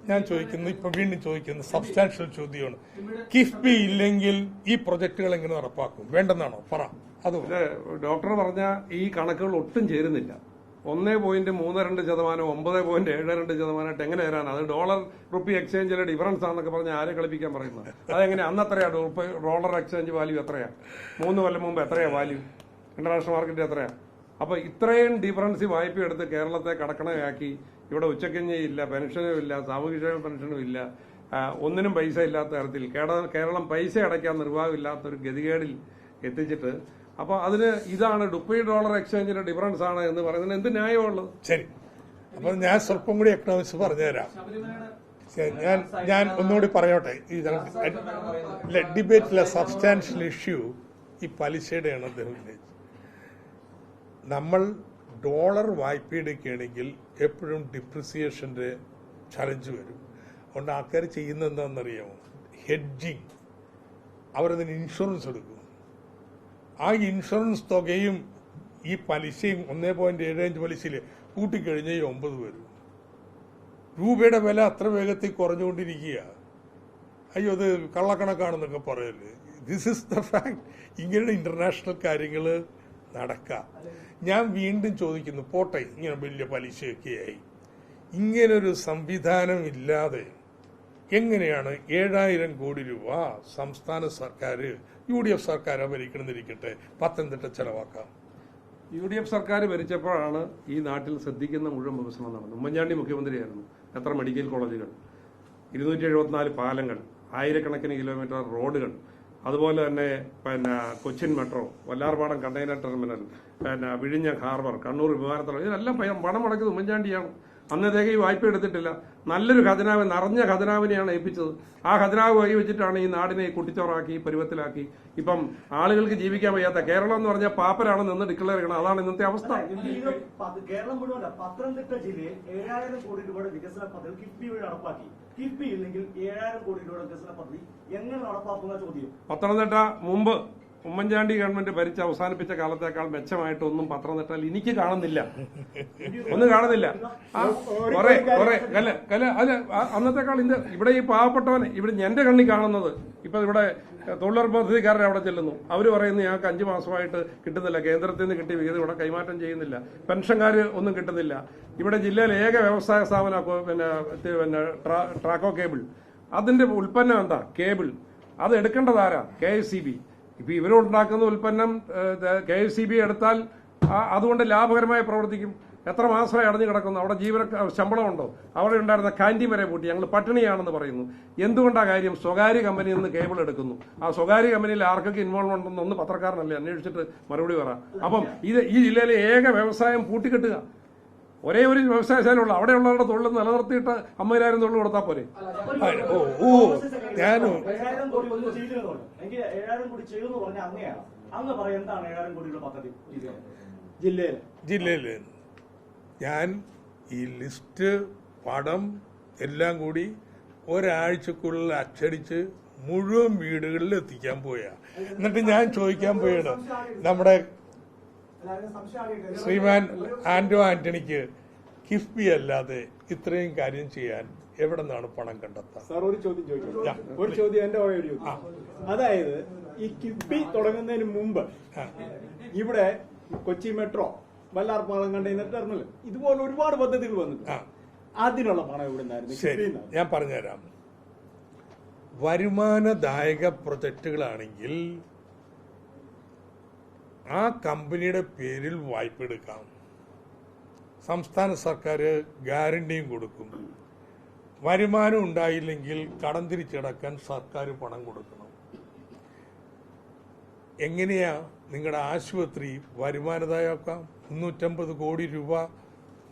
ഞാൻ ചോദിക്കുന്നത്, ഇപ്പൊ വീണ്ടും ചോദിക്കുന്നത് സബ്സ്റ്റാൻഷ്യൽ ചോദ്യമാണ്. കിഫ്ബി ഇല്ലെങ്കിൽ ഈ പ്രൊജക്ടുകൾ എങ്ങനെ നടപ്പാക്കും? വേണ്ടെന്നാണോ പറ? അതുപോലെ ഡോക്ടർ പറഞ്ഞ ഈ കണക്കുകൾ ഒട്ടും ചേരുന്നില്ല. 1.32%, 9.72% എങ്ങനെ തരാനാണ്? അത് ഡോളർ റുപ്പി എക്സ്ചേഞ്ചിലെ ഡിഫറൻസ് ആണെന്നൊക്കെ പറഞ്ഞ് ആരെ കളിപ്പിക്കാൻ പറയുന്നത്? അതെങ്ങനെ? അന്ന് എത്രയാണ് ഡോളർ എക്സ്ചേഞ്ച് വാല്യൂ? എത്രയാണ് 3 കൊല്ലം മുമ്പ്? എത്രയാണ് വാല്യൂ ഇന്റർനാഷണൽ മാർക്കറ്റ്? എത്രയാണ്? അപ്പൊ ഇത്രയും ഡിഫറൻസ് വായ്പ എടുത്ത് കേരളത്തെ കടക്കണയാക്കി ഇവിടെ ഉച്ചക്കഞ്ഞിയില്ല, പെൻഷനും ഇല്ല, സാമൂഹിക പെൻഷനും ഇല്ല, ഒന്നിനും പൈസ ഇല്ലാത്ത തരത്തിൽ കേരളം പൈസ അടയ്ക്കാൻ നിർവാഹമില്ലാത്തൊരു ഗതികേടിൽ എത്തിച്ചിട്ട്, അപ്പൊ അതിന് ഇതാണ് $50 എക്സ്ചേഞ്ചിന്റെ ഡിഫറൻസ് ആണ് എന്ന് പറയുന്നതിന് എന്ത് ന്യായമുള്ളത്? ശരി, അപ്പൊ ഞാൻ സ്വല്പം കൂടി എക്കണോമിക്സ് പറഞ്ഞുതരാം. ഞാൻ ഒന്നുകൂടി പറയോട്ടെ. ഡിബേറ്റിലെ സബ്സ്റ്റാൻഷ്യൽ ഇഷ്യൂ ഈ പലിശയുടെയാണ് അദ്ദേഹം ഉന്നയിച്ചത്. നമ്മൾ ഡോളർ വായ്പ എടുക്കുകയാണെങ്കിൽ എപ്പോഴും ഡിപ്രിസിയേഷന്റെ ചലഞ്ച് വരും. അതുകൊണ്ട് ആൾക്കാർ ചെയ്യുന്നത് എന്താണെന്നറിയാമോ? ഹെഡ്ജിങ്. അവരതിന് ഇൻഷുറൻസ് എടുക്കും. ആ ഇൻഷുറൻസ് തുകയും ഈ പലിശയും 1.75 പലിശയിൽ കൂട്ടിക്കഴിഞ്ഞാൽ 9 വരും. രൂപയുടെ വില അത്ര വേഗത്തിൽ കുറഞ്ഞുകൊണ്ടിരിക്കുക. അയ്യോ അത് കള്ളക്കണക്കാണെന്നൊക്കെ പറയല്ലേ. This is the fact. ഇങ്ങനെയുള്ള ഇന്റർനാഷണൽ കാര്യങ്ങൾ നടക്കാം. ഞാൻ വീണ്ടും ചോദിക്കുന്നു, പോട്ടെ ഇങ്ങനെ വലിയ പലിശയൊക്കെയായി, ഇങ്ങനൊരു സംവിധാനം ഇല്ലാതെ എങ്ങനെയാണ് 7000 കോടി രൂപ സംസ്ഥാന സർക്കാർ, UDF സർക്കാർ ഭരിക്കണമെന്നിരിക്കട്ടെ, പത്തനംതിട്ട ചെലവാക്കാം? UDF സർക്കാർ ഭരിച്ചപ്പോഴാണ് ഈ നാട്ടിൽ ശ്രദ്ധിക്കുന്ന മുഴുവൻ വികസനം നടന്നത്. ഉമ്മൻചാണ്ടി മുഖ്യമന്ത്രിയായിരുന്നു. എത്ര മെഡിക്കൽ കോളേജുകൾ, 274 പാലങ്ങൾ, ആയിരക്കണക്കിന് കിലോമീറ്റർ റോഡുകൾ, അതുപോലെ തന്നെ Cochin metro, Vallarpadam container terminal, വിഴിഞ്ഞ ഹാർബർ, കണ്ണൂർ വിമാനത്താവളം, ഇതെല്ലാം പണം മുടക്കിയത് ഉമ്മൻചാണ്ടിയാണ്. അന്നത്തേക്ക് ഈ വായ്പ എടുത്തിട്ടില്ല. നല്ലൊരു ഖജനാവ്, നിറഞ്ഞ ഖജനാവിനെയാണ് ഏൽപ്പിച്ചത്. ആ ഖജനാവ് വഴി വെച്ചിട്ടാണ് ഈ നാടിനെ കുട്ടിച്ചോറാക്കി, പരുവത്തിലാക്കി. ഇപ്പം ആളുകൾക്ക് ജീവിക്കാൻ വയ്യാത്ത കേരളം എന്ന് പറഞ്ഞാൽ പാപ്പരാണ് നിന്ന് ഡിക്ലെയർ ചെയ്യണം. അതാണ് ഇന്നത്തെ അവസ്ഥ. കേരളം മുഴുവൻ പത്തനംതിട്ട ജില്ലയിൽ 7000 കോടി രൂപയുടെ വികസന പദ്ധതി കിഫ്ബി വഴി നടപ്പാക്കി. കിഫ്ബി ഇല്ലെങ്കിൽ 7000 കോടി രൂപയുടെ വികസന പദ്ധതി എങ്ങനെ നടപ്പാക്കുന്ന ചോദ്യം. പത്തനംതിട്ട മുമ്പ് ഉമ്മൻചാണ്ടി ഗവൺമെന്റ് ഭരിച്ച് അവസാനിപ്പിച്ച കാലത്തേക്കാൾ മെച്ചമായിട്ടൊന്നും പത്തനംതിട്ടയിൽ എനിക്ക് കാണുന്നില്ല. ഒന്നും കാണുന്നില്ല. അല്ല അന്നത്തെക്കാൾ ഇവിടെ ഈ പാവപ്പെട്ടവന് ഇവിടെ എന്റെ കണ്ണി കാണുന്നത്, ഇപ്പൊ ഇവിടെ തൊഴിലുറപ്പ് പദ്ധതിക്കാരൻ അവിടെ ചെല്ലുന്നു. അവര് പറയുന്നു ഞങ്ങൾക്ക് 5 മാസമായിട്ട് കിട്ടുന്നില്ല, കേന്ദ്രത്തിൽ നിന്ന് കിട്ടിയ വിഹിതം ഇവിടെ കൈമാറ്റം ചെയ്യുന്നില്ല, പെൻഷൻകാര് ഒന്നും കിട്ടുന്നില്ല. ഇവിടെ ജില്ലയിലെ ഏക വ്യവസായ സ്ഥാപനം പിന്നെ ട്രാക്കോ കേബിൾ, അതിന്റെ ഉൽപ്പന്നം എന്താ? കേബിൾ. അത് എടുക്കേണ്ടതാരാ? KSEB. ഇപ്പൊ ഇവരുണ്ടാക്കുന്ന ഉൽപ്പന്നം KSEB എടുത്താൽ അതുകൊണ്ട് ലാഭകരമായി പ്രവർത്തിക്കും. എത്ര മാസമായി അടഞ്ഞു കിടക്കുന്നു? അവിടെ ശമ്പളമുണ്ടോ? അവിടെ ഉണ്ടായിരുന്ന കാന്റീൻ വരെ പൂട്ടി. ഞങ്ങൾ പട്ടിണിയാണെന്ന് പറയുന്നു. എന്തുകൊണ്ടാ കാര്യം? സ്വകാര്യ കമ്പനിയിൽ നിന്ന് കേബിൾ എടുക്കുന്നു. ആ സ്വകാര്യ കമ്പനിയിൽ ആർക്കൊക്കെ ഇൻവോൾവ്മെന്റ് ഉണ്ടെന്ന് ഒന്ന് പത്രക്കാരനല്ലേ അന്വേഷിച്ചിട്ട് മറുപടി പറ. അപ്പം ഈ ജില്ലയിലെ ഏക വ്യവസായം പൂട്ടിക്കെട്ടുക. ഒരേ ഒരു വ്യവസായശാലയുള്ള അവിടെയുള്ളവരുടെ തൊഴിൽ നിലനിർത്തിയിട്ട് 50,000 തൊഴിൽ കൊടുത്താൽ പോരെ? ജില്ലയില് ഞാൻ ഈ ലിസ്റ്റ് പടം എല്ലാം കൂടി ഒരാഴ്ചക്കുള്ളിൽ അച്ചടിച്ച് മുഴുവൻ വീടുകളിൽ എത്തിക്കാൻ പോയാ. എന്നിട്ട് ഞാൻ ചോദിക്കാൻ പോയാണ് നമ്മുടെ ശ്രീമാൻ ആന്റണിക്ക് കിഫ്ബി അല്ലാതെ ഇത്രയും കാര്യം ചെയ്യാൻ എവിടെ നിന്നാണ് പണം കണ്ടെത്താൻ? സാർ ഒരു ചോദ്യം ചോദിക്കാം. ഒരു ചോദ്യം എന്റെ ഒരു അതായത് ഈ കിഫ്ബി തുടങ്ങുന്നതിന് മുമ്പ് ഇവിടെ Kochi metro, Vallarpadam container terminal, ഇതുപോലെ ഒരുപാട് പദ്ധതികൾ വന്നിട്ടുണ്ട്. അതിനുള്ള പണം എവിടെ നിന്നായിരുന്നു? ശരി, ഞാൻ പറഞ്ഞുതരാം. വരുമാനദായക പ്രൊജക്ടുകളാണെങ്കിൽ ആ കമ്പനിയുടെ പേരിൽ വായ്പ എടുക്കാം. സംസ്ഥാന സർക്കാർ ഗ്യാരണ്ടിയും കൊടുക്കും. വരുമാനം ഉണ്ടായില്ലെങ്കിൽ കടം തിരിച്ചടക്കാൻ സർക്കാർ പണം കൊടുക്കണം. എങ്ങനെയാ നിങ്ങളുടെ ആശുപത്രി വരുമാനദായക്കാം? 350 കോടി രൂപ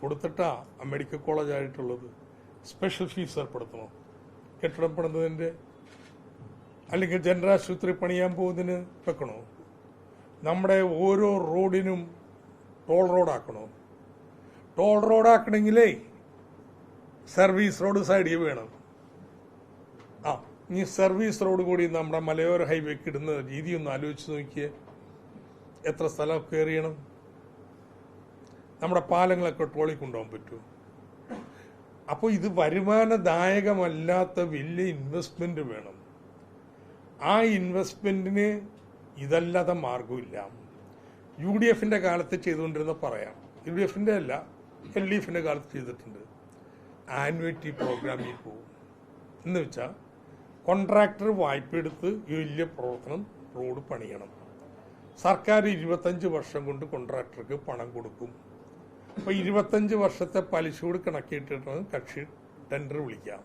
കൊടുത്തിട്ടാ മെഡിക്കൽ കോളേജ് ആയിട്ടുള്ളത്. സ്പെഷ്യൽ ഫീസ് ഏർപ്പെടുത്തണോ? കെട്ടിടം പണിതതിന്റെ, അല്ലെങ്കിൽ ജനറാശുപത്രി പണിയാൻ പോകുന്നതിന് വെക്കണോ? നമ്മുടെ ഓരോ റോഡിനും ടോൾ റോഡാക്കണോ? ടോൾ റോഡാക്കണമെങ്കിലേ സർവീസ് റോഡ് സൈഡിൽ വേണം. ഈ സർവീസ് റോഡ് കൂടി നമ്മുടെ മലയോര ഹൈവേക്ക് ഇടുന്ന രീതി ഒന്ന് ആലോചിച്ച് നോക്കിയേ. എത്ര സ്ഥലം കയറിയണം? നമ്മുടെ പാലങ്ങളൊക്കെ ടോളിൽ കൊണ്ടുപോകാൻ പറ്റുമോ? അപ്പോൾ ഇത് വരുമാനദായകമല്ലാത്ത വലിയ ഇൻവെസ്റ്റ്മെന്റ് വേണം. ആ ഇൻവെസ്റ്റ്മെന്റിന് ഇതല്ലാതെ മാർഗമില്ല. UDF കാലത്ത് ചെയ്തുകൊണ്ടിരുന്ന പറയാം, UDF അല്ല LDF കാലത്ത് ചെയ്തിട്ടുണ്ട്. ആനുവിറ്റി പ്രോഗ്രാമിൽ പോകും എന്ന് വെച്ചാൽ കോൺട്രാക്ടർ വായ്പ എടുത്ത് ഈ വലിയ പ്രവർത്തനം റോഡ് പണിയണം. സർക്കാർ 25 വർഷം കൊണ്ട് കോൺട്രാക്ടർക്ക് പണം കൊടുക്കും. അപ്പോൾ 25 വർഷത്തെ പലിശ കൂടി കണക്കിയിട്ടിട്ടാണ് കക്ഷി ടെൻഡർ വിളിക്കാം.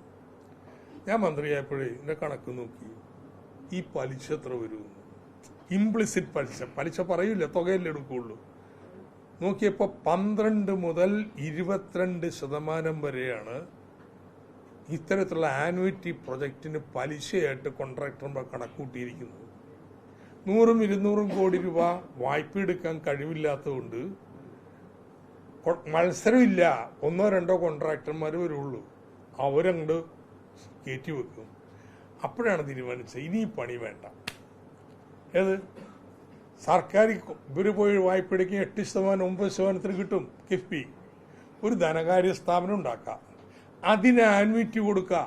ഞാൻ മന്ത്രിയായപ്പോഴേ ഇതിന്റെ കണക്ക് നോക്കി, ഈ പലിശ എത്ര വരും, ഇംപ്ലിസിറ്റ് പലിശ പറയൂല, തുകയല്ലേ എടുക്കുള്ളൂ. നോക്കിയപ്പോൾ 12 മുതൽ 22% വരെയാണ് ഇത്തരത്തിലുള്ള ആനുവിറ്റി പ്രൊജക്ടിന് പലിശയായിട്ട് കോൺട്രാക്ടർമാർ കണക്കൂട്ടിയിരിക്കുന്നത്. 100-200 കോടി രൂപ വായ്പ എടുക്കാൻ കഴിവില്ലാത്തതുകൊണ്ട് മത്സരമില്ല, 1-2 കോൺട്രാക്ടർമാർ വരുള്ളൂ, അവരങ്ങോട്ട് കയറ്റിവെക്കും. അപ്പോഴാണ് തീരുമാനിച്ചത് ഇനി ഈ പണി വേണ്ട. ഏത് സർക്കാർ ഇവർ പോയി വായ്പ എടുക്കുക 8%, 9% കിട്ടും കിഫ്ബി. ഒരു ധനകാര്യ സ്ഥാപനം ഉണ്ടാക്കാം, അതിന് ആനുവിറ്റി കൊടുക്കുക.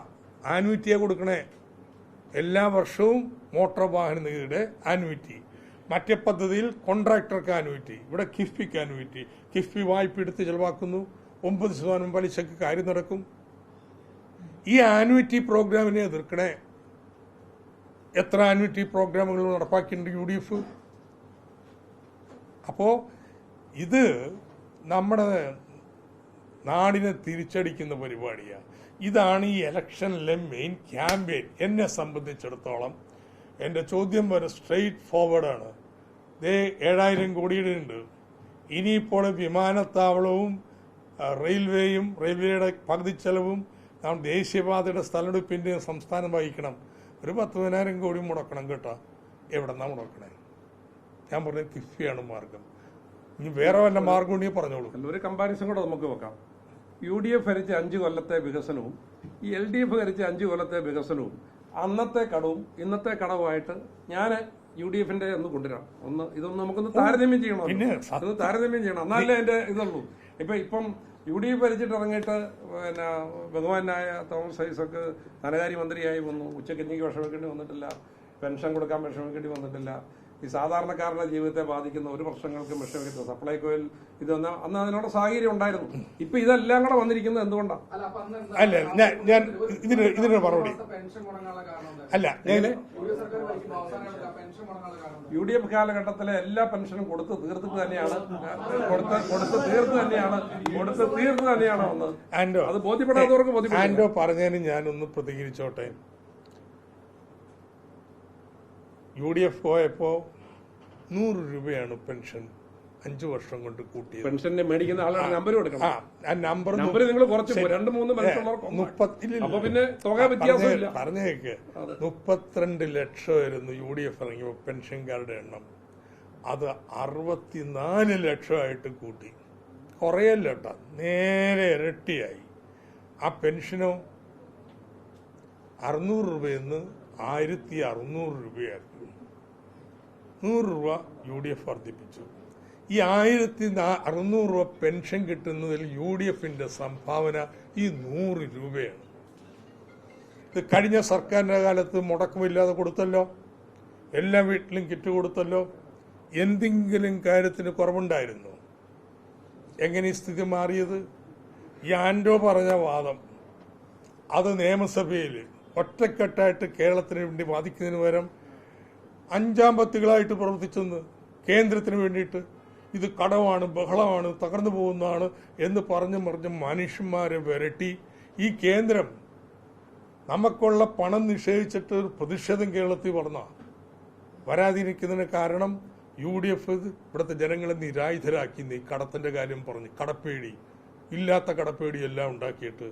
ആനുവിറ്റിയാണ് കൊടുക്കണേ എല്ലാ വർഷവും. മോട്ടോർ വാഹന നികുതിയുടെ ആനുവിറ്റി, മറ്റേ പദ്ധതിയിൽ കോൺട്രാക്ടർക്ക് ആനുവിറ്റി, ഇവിടെ കിഫ്ബിക്ക് ആനുവിറ്റി. കിഫ്ബി വായ്പ എടുത്ത് ചെലവാക്കുന്നു, 9% പലിശക്ക് കാര്യം നടക്കും. ഈ ആനുവിറ്റി പ്രോഗ്രാമിനെ എതിർക്കണേ. എത്ര ആനുവിറ്റി പ്രോഗ്രാമുകൾ നടപ്പാക്കിയിട്ടുണ്ട് UDF? അപ്പോ ഇത് നമ്മുടെ നാടിനെ തിരിച്ചടിക്കുന്ന പരിപാടിയാണ്. ഇതാണ് ഈ ഇലക്ഷനിലെ മെയിൻ ക്യാമ്പയിൻ. എന്നെ സംബന്ധിച്ചിടത്തോളം എൻ്റെ ചോദ്യം വരെ സ്ട്രെയിറ്റ് ഫോർവേഡാണ്. 7000 കോടിയുടെ ഉണ്ട്. ഇനിയിപ്പോൾ വിമാനത്താവളവും റെയിൽവേയും റെയിൽവേയുടെ പകുതി ചെലവും ദേശീയപാതയുടെ സ്ഥലമെടുപ്പിൻ്റെയും സംസ്ഥാനം വഹിക്കണം. ഒരു 10,000 കോടി മുടക്കണം കേട്ടോ. എവിടെന്നാ മുടക്കണേ? ഞാൻ പറഞ്ഞത് കിഫ്ബിയാണ് മാർഗം. ഇനി വേറെ വല്ല മാർഗം ഉണ്ടെങ്കിൽ പറഞ്ഞോളൂ. ഒരു കമ്പാരിസൺ കൂടെ നമുക്ക് വെക്കാം. UDF ഭരിച്ച 5 കൊല്ലത്തെ വികസനവും ഈ LDF ഭരിച്ച 5 കൊല്ലത്തെ വികസനവും അന്നത്തെ കടവും ഇന്നത്തെ കടവുമായിട്ട് ഞാൻ UDF ഒന്ന് കൊണ്ടുവരാം. ഇതൊന്ന് നമുക്കൊന്ന് താരതമ്യം ചെയ്യണം. അത് താരതമ്യം ചെയ്യണം, എന്നാലേ അതിന്റെ ഇതുള്ളൂ. ഇപ്പം UDF ഭരിച്ചിട്ട് ഇറങ്ങിയിട്ട് പിന്നെ ബഹുമാനായ തോമസ് ഐസക്ക് ധനകാര്യ മന്ത്രിയായി വന്നു. ഉച്ചക്കഞ്ഞിക്ക് വിഷമിക്കേണ്ടി വന്നിട്ടില്ല, പെൻഷൻ കൊടുക്കാൻ വിഷമിക്കേണ്ടി വന്നിട്ടില്ല. ഈ സാധാരണക്കാരുടെ ജീവിതത്തെ ബാധിക്കുന്ന ഒരു പ്രശ്നങ്ങൾക്കും വിഷമിക്കുന്നത് സപ്ലൈകോയിൽ ഇതൊന്നും അന്ന് അതിനുള്ള സാഹചര്യം ഉണ്ടായിരുന്നു. ഇപ്പൊ ഇതെല്ലാം കൂടെ വന്നിരിക്കുന്നത് എന്തുകൊണ്ടാണ്? അല്ല ഞാൻ ഇതിനൊരു മറുപടി അല്ല. UDF കാലഘട്ടത്തിലെ എല്ലാ പെൻഷനും കൊടുത്ത് തീർത്ത് തന്നെയാണ് വന്നത്. അത് ബോധ്യപ്പെടാത്തവർക്ക് ബോധ്യപ്പെടും. ആൻഡോ പറഞ്ഞതിന് ഞാനൊന്ന് പ്രതികരിച്ചോട്ടെ. UDF പോയപ്പോ 100 രൂപയാണ് പെൻഷൻ 5 വർഷം കൊണ്ട് കൂട്ടിയത്. പെൻഷൻ മേടിക്കുന്ന ആളുടെ നമ്പർ കൊടുക്കണം. ആ നമ്പർ നിങ്ങൾ കുറച്ച് 2-3 പിന്നെ തുക വ്യത്യാസമില്ല. പറഞ്ഞേക്ക് 32 ലക്ഷമായിരുന്നു UDF ഇറങ്ങിയപ്പോ പെൻഷൻകാരുടെ എണ്ണം. അത് 64 ലക്ഷമായിട്ട് കൂട്ടി. കുറയല്ല കേട്ടോ, നേരെ ഇരട്ടിയായി. ആ പെൻഷനോ 600 രൂപയെന്ന് 1600 രൂപയാക്കി. 100 രൂപ UDF വർദ്ധിപ്പിച്ചു. ഈ 1600 രൂപ പെൻഷൻ കിട്ടുന്നതിൽ UDF സംഭാവന ഈ 100 രൂപയാണ്. ഇത് കഴിഞ്ഞ സർക്കാരിന്റെ കാലത്ത് മുടക്കമില്ലാതെ കൊടുത്തല്ലോ, എല്ലാ വീട്ടിലും കിറ്റ് കൊടുത്തല്ലോ. എന്തെങ്കിലും കാര്യത്തിന് കുറവുണ്ടായിരുന്നു? എങ്ങനെ ഈ സ്ഥിതി മാറിയത്? ഈ ആൻഡോ പറഞ്ഞ വാദം അത് നിയമസഭയിൽ ഒറ്റക്കെട്ടായിട്ട് കേരളത്തിന് വേണ്ടി വാദിക്കുന്നതിന് പകരം 5 പത്തികളായിട്ട് പ്രവർത്തിച്ചെന്ന് കേന്ദ്രത്തിന് വേണ്ടിയിട്ട് ഇത് കടമാണ്, ബഹളമാണ്, തകർന്നു പോകുന്നതാണ് എന്ന് പറഞ്ഞ് മനുഷ്യന്മാരെ വിരട്ടി ഈ കേന്ദ്രം നമുക്കുള്ള പണം നിഷേധിച്ചിട്ട് ഒരു പ്രതിഷേധം കേരളത്തിൽ വരാതിരിക്കുന്നതിന് കാരണം UDF ഇവിടുത്തെ ജനങ്ങളെ നിരായുധരാക്കി. ഈ കടത്തിന്റെ കാര്യം പറഞ്ഞ് കടപ്പേടി, ഇല്ലാത്ത കടപ്പേടി എല്ലാം ഉണ്ടാക്കിയിട്ട്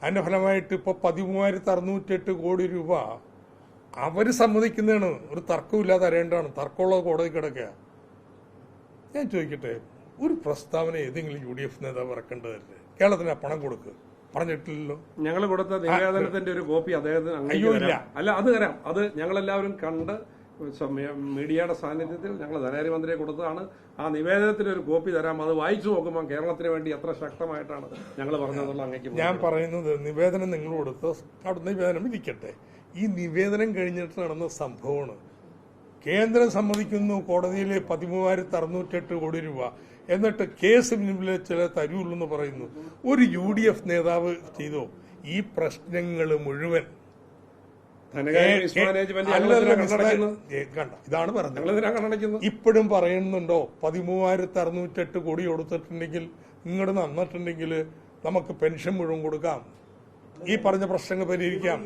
അതിന്റെ ഫലമായിട്ട് ഇപ്പൊ 13,608 കോടി രൂപ അവര് സമ്മതിക്കുന്നതാണ്. ഒരു തർക്കമില്ലാതെ അറിയേണ്ടതാണ്. തർക്കമുള്ളത് കോടതി കിടക്കുക. ഞാൻ ചോദിക്കട്ടെ, ഒരു പ്രസ്താവന ഏതെങ്കിലും UDF നേതാവ് ഇറക്കേണ്ടതല്ലേ? കേരളത്തിന് ആ പണം കൊടുക്കുക പറഞ്ഞിട്ടില്ലല്ലോ. ഞങ്ങൾ കൊടുത്ത നിവേദനത്തിന്റെ ഒരു കോപ്പി അദ്ദേഹത്തിന് അയ്യോ ഇല്ല. അല്ല, അത് തരാം. അത് ഞങ്ങളെല്ലാവരും കണ്ട് മീഡിയയുടെ സാന്നിധ്യത്തിൽ ഞങ്ങൾ ധനകാര്യമന്ത്രിയെ കൊടുത്തതാണ്. ആ നിവേദനത്തിന് ഒരു കോപ്പി തരാം, അത് വായിച്ചു നോക്കുമ്പോൾ കേരളത്തിന് വേണ്ടി എത്ര ശക്തമായിട്ടാണ് ഞങ്ങൾ പറഞ്ഞതെന്നുള്ള അങ്ങേക്ക് ഞാൻ പറയുന്നത് നിവേദനം നിങ്ങൾ കൊടുത്ത് അവിടെ നിവേദനം ഇരിക്കട്ടെ. ഈ നിവേദനം കഴിഞ്ഞിട്ട് നടന്ന സംഭവമാണ്. കേന്ദ്രം സമ്മതിക്കുന്നു കോടതിയിലെ 13,608 കോടി രൂപ, എന്നിട്ട് കേസ് പിന്നിലെ ചില തരൂള്ളൂ എന്ന് പറയുന്നു. ഒരു UDF നേതാവ് ചെയ്തോ ഈ പ്രശ്നങ്ങൾ മുഴുവൻ? ഇതാണ് പറഞ്ഞത്. ഇപ്പോഴും പറയുന്നുണ്ടോ 13,608 കോടി കൊടുത്തിട്ടുണ്ടെങ്കിൽ ഇങ്ങോട്ട് നന്നിട്ടുണ്ടെങ്കിൽ നമുക്ക് പെൻഷൻ മുഴുവൻ കൊടുക്കാം, ഈ പറഞ്ഞ പ്രശ്നങ്ങൾ പരിഹരിക്കാം.